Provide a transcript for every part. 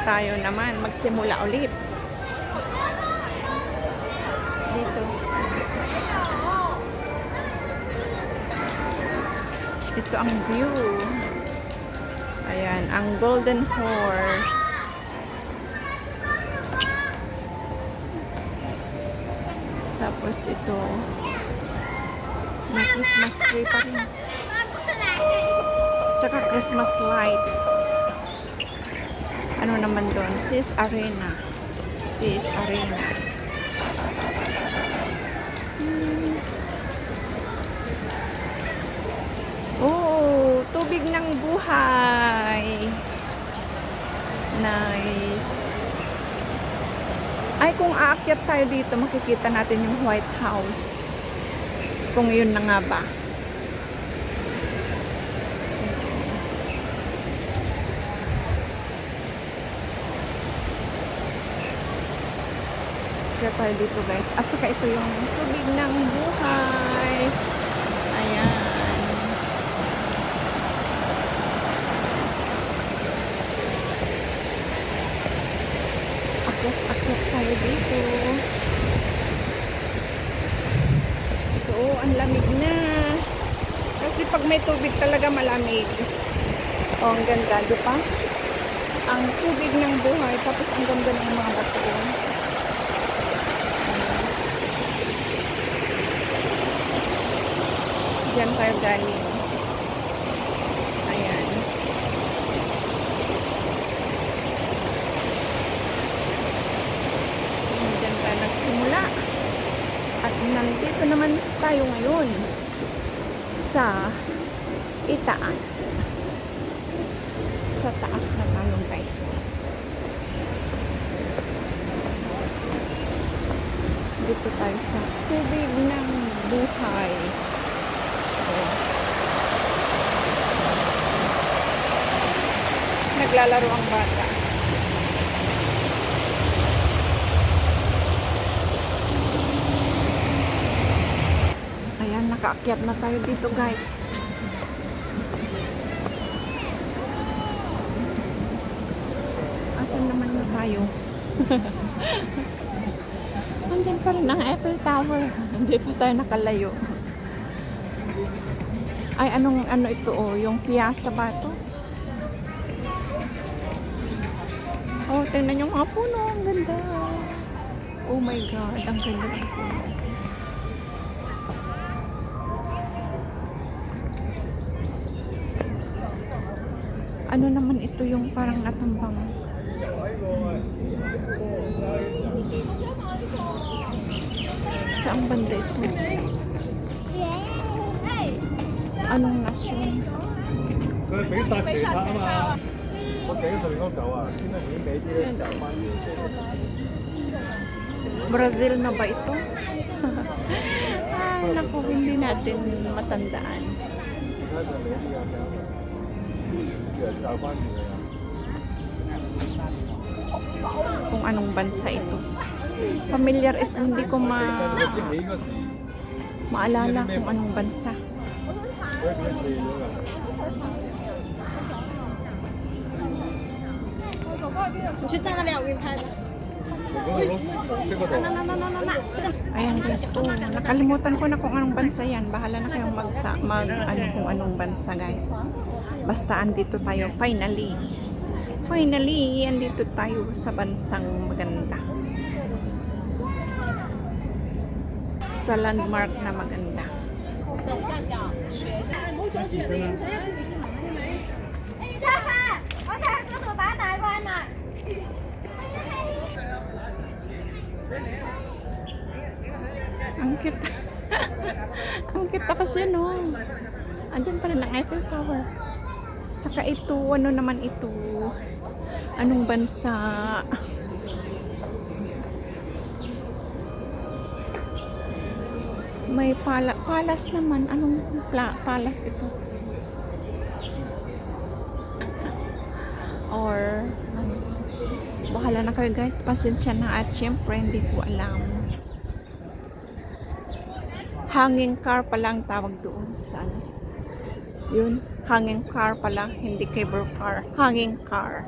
tayo naman magsimula ulit. Dito. Ito ang view. Ayan, ang Golden Horse. Tapos ito, may Christmas tree pa rin. Tsaka Christmas lights. Ano naman doon? Sis Arena. Sis Arena. Oh, tubig ng buhay. Nice. Ay, kung aakyat tayo dito, makikita natin yung White House. Kung yun na nga ba. Kaya tayo dito guys. At saka ito yung tubig ng buhay. Ayan. Akyat tayo dito. Ito, ang lamig na. Kasi pag may tubig talaga malamig. Oh, ang ganda, di ba? Ang tubig ng buhay. Tapos ang ganda ng mga bato. Diyan tayo galing. Ayan. Diyan tayo nagsimula. At nandito naman tayo ngayon sa itaas. Sa taas na tayo guys. Dito tayo sa tubig ng buhay. Naglalaro ang bata. Ayan, nakaakyat na tayo dito guys. Asan naman na tayo? Andyan pa rin ang Eiffel Tower. Hindi pa tayo nakalayo. Ay, ano ito oh, yung Piazza ba ito? Oh, tingnan yung mga puno, ang ganda. Oh my God, ang ganda ng puno. Ano naman ito yung parang natumbang? Saan banda ito? Anong nasyon? Brazil na ba ito? Ay, naku, hindi natin matandaan. Kung anong bansa ito. Familiar ito, hindi ko maalala kung anong bansa. Ayan guys, oh, nakalimutan ko na kung anong bansa yan. Bahala na kayong kung anong bansa guys. Basta andito tayo finally. Finally, andito tayo sa bansang maganda. Sa landmark na maganda. Ang kita. Ang kita kasi no. Andyan pa rin ang Eiffel Tower. Tsaka ito, ano naman ito? Anong bansa? May palace naman. Anong palace ito? Or bahala na kayo guys. Pasensya na at syempre hindi ko alam. Hanging car pa lang tawag doon. Saan? Yun. Hanging car pala. Hindi cable car. Hanging car.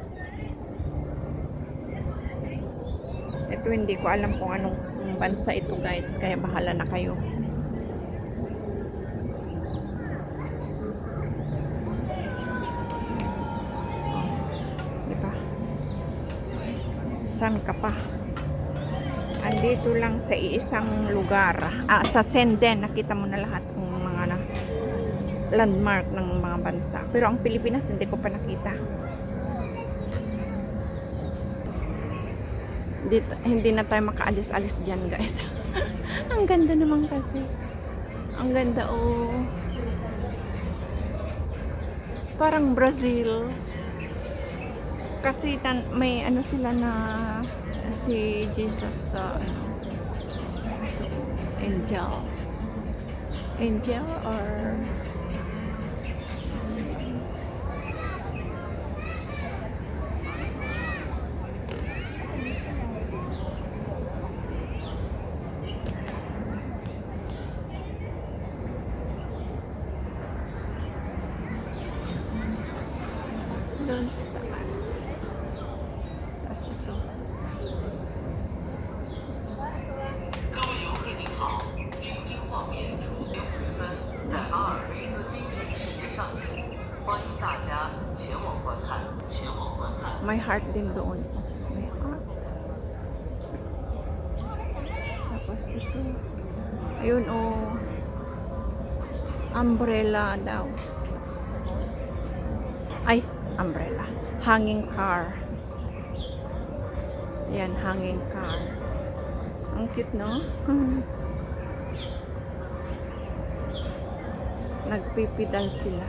Ito hindi ko alam kung anong bansa ito guys, kaya bahala na kayo. Diba? Saan ka pa? Andito lang sa iisang lugar. Sa Shenzhen, nakita mo na lahat ng mga landmark ng mga bansa. Pero ang Pilipinas, hindi ko pa nakita. Hindi na tayo makaalis-alis dyan, guys. Ang ganda naman kasi. Ang ganda, oh. Parang Brazil. Kasi may ano sila na si Jesus sa angel or doon sa taas. Taas ito. May heart din doon. May heart. Tapos ito. Ayun, oh. Umbrella daw. Ay, umbrella. Hanging car. Yan, hanging car. Ang cute, no? Nagpipidal sila.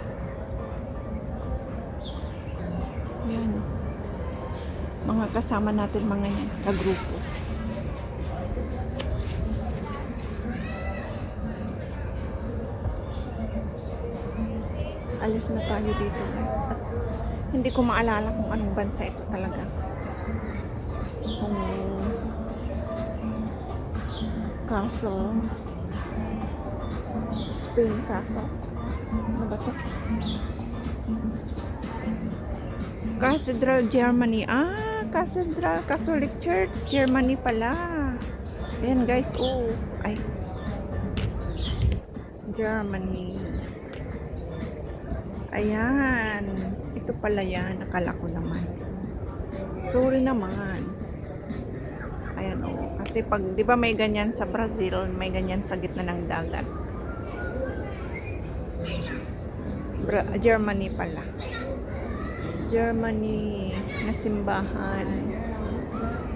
Yan. Mga kasama natin mga yan, kagrupo. Alis na tayo dito, guys. At hindi ko maalala kung anong bansa ito talaga. Kung castle. Spain castle. Ano ba ito? Cathedral, Germany. Cathedral, Catholic Church, Germany pala. Ayan, guys. Oh, ay. Germany. Ayan. Ito pala yan. Akala ko naman. Sorry naman. Ayan, oh. Kasi pag, di ba may ganyan sa Brazil, may ganyan sa gitna ng dagat. Germany pala. Germany na simbahan.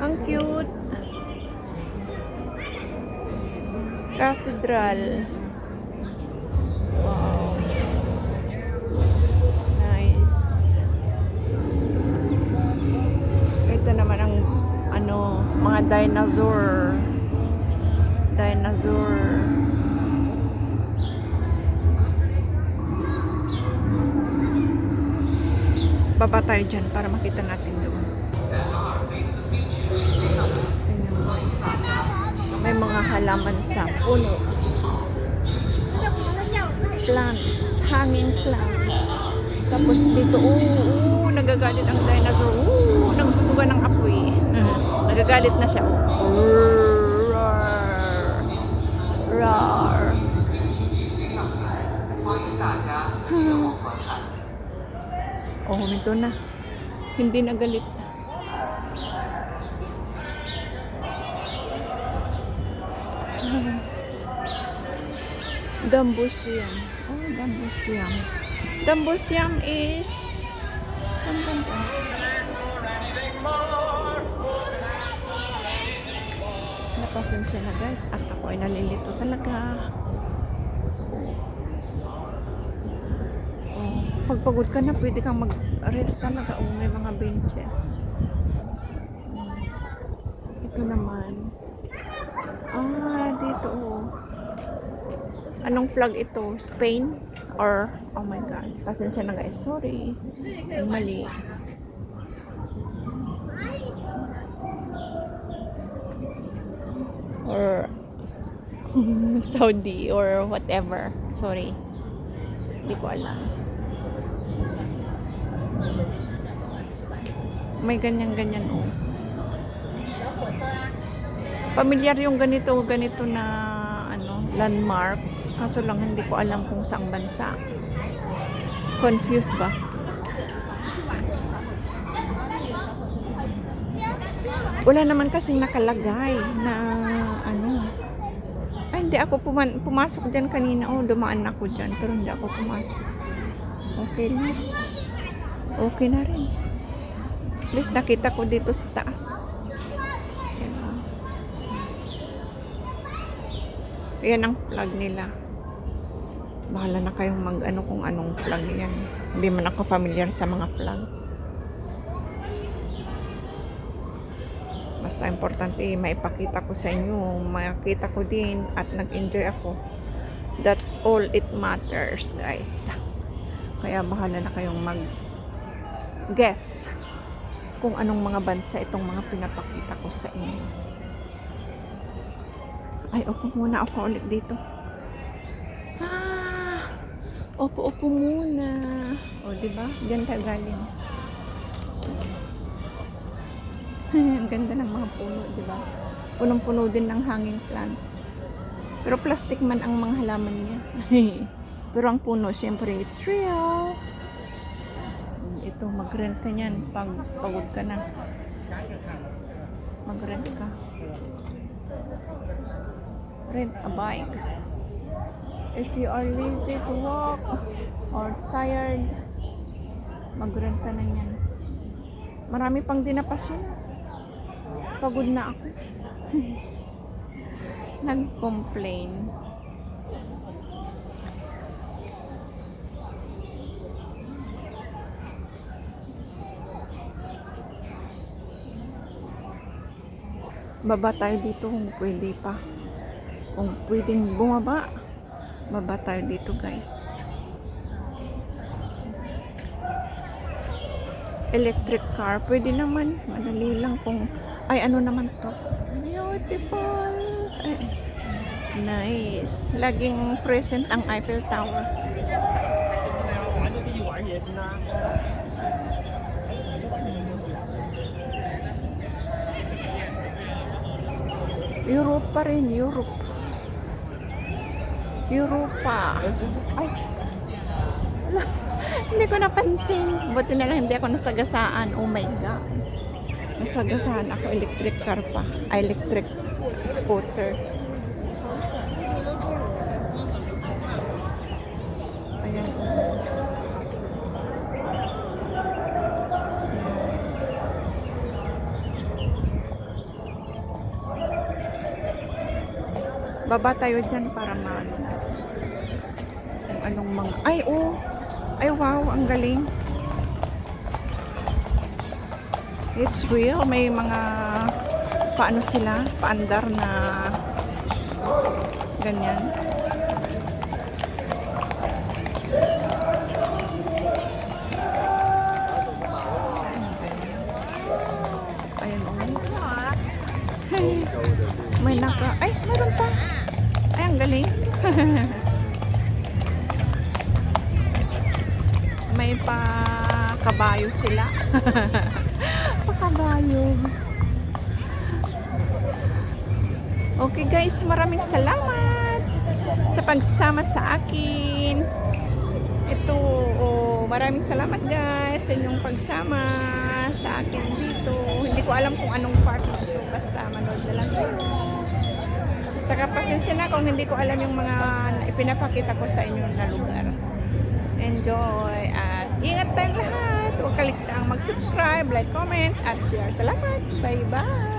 Ang cute. Cathedral. Wow. Nice. Ito naman ang mga dinosaur. Baba tayo dyan para makita natin doon. May mga halaman sa puno. Plants, hanging plants. Tapos dito, nagagalit ang dinosaur. Nagbubuga ng apoy. Nagagalit na siya. Roar. Huminto na. Hindi nagalit. Dambusiam. Dambusiam. Dambusiam is saan banda? Napasensya na guys at ako ay nalilito talaga. Pag pagod ka na, pwede kang mag-rest talaga. May mga benches. Ito naman. Dito Anong flag ito? Spain? Or, oh my God. Pasensya na guys. Sorry. Mali. Or, Saudi or whatever. Sorry. Hindi ko alam. May ganyan-ganyan Pamilyar yung ganito na ano, landmark. Kaso lang hindi ko alam kung saang bansa. Confused ba? Wala naman kasing nakalagay na ano. Ay, hindi ako pumasok dyan kanina. Oh, dumaan ako dyan. Pero hindi ako pumasok. Okay lang. Okay na rin. At least nakita ko dito sa taas. Yan ang flag nila. Bahala na kayong mag-ano kung anong flag yan. Hindi man ako familiar sa mga flag. Basta importante, maipakita ko sa inyo. Makita ko din at nag-enjoy ako. That's all it matters, guys. Kaya bahala na kayong mag-guess kung anong mga bansa itong mga pinapakita ko sa inyo. Ay, upo muna ako ulit dito. Upo muna. O, diba? Diyan tayo galing. Ang ganda ng mga puno, diba? Punong-puno din ng hanging plants. Pero plastic man ang mga halaman niya. Pero ang puno, syempre, it's real. Ito, mag-rent ka niyan pag pagod ka na. Mag-rent ka. Rent a bike. If you are lazy to walk or tired, mag-rent ka na niyan. Marami pang dinapasyon. Pagod na ako. Nag-complain. Baba tayo dito kung pwede pa. Kung pwedeng bumaba, baba tayo dito, guys. Electric car, pwede naman. Madali lang kung... Ay, ano naman to? Beautiful! Ay, nice. Laging present ang Eiffel Tower. Europe pa rin, Europe. Europa. Ay! Hindi ko napansin. Buti na lang hindi ako nasagasaan. Oh my God. Nasagasaan ako. Electric car pa. Electric scooter. Ayan. Baba tayo dyan para maano. Kung anong mga... Ay, oh! Ay, wow! Ang galing! It's real. May mga paano sila? Paandar na ganyan. Ayan, oh. May naka... Ay, meron pa! Ay, ang galing! May pa kabayo sila. Pakabayo. Okay guys, maraming salamat sa pagsama sa akin. Ito, maraming salamat guys sa inyong pagsama sa akin dito. Hindi ko alam kung anong part nito, basta manood na lang kayo. Tsaka pasensya na kung hindi ko alam yung mga ipinapakita ko sa inyo na lugar. Enjoy at ingat tayong lahat. Huwag kaligtaang mag-subscribe, like, comment at share. Salamat. Bye-bye.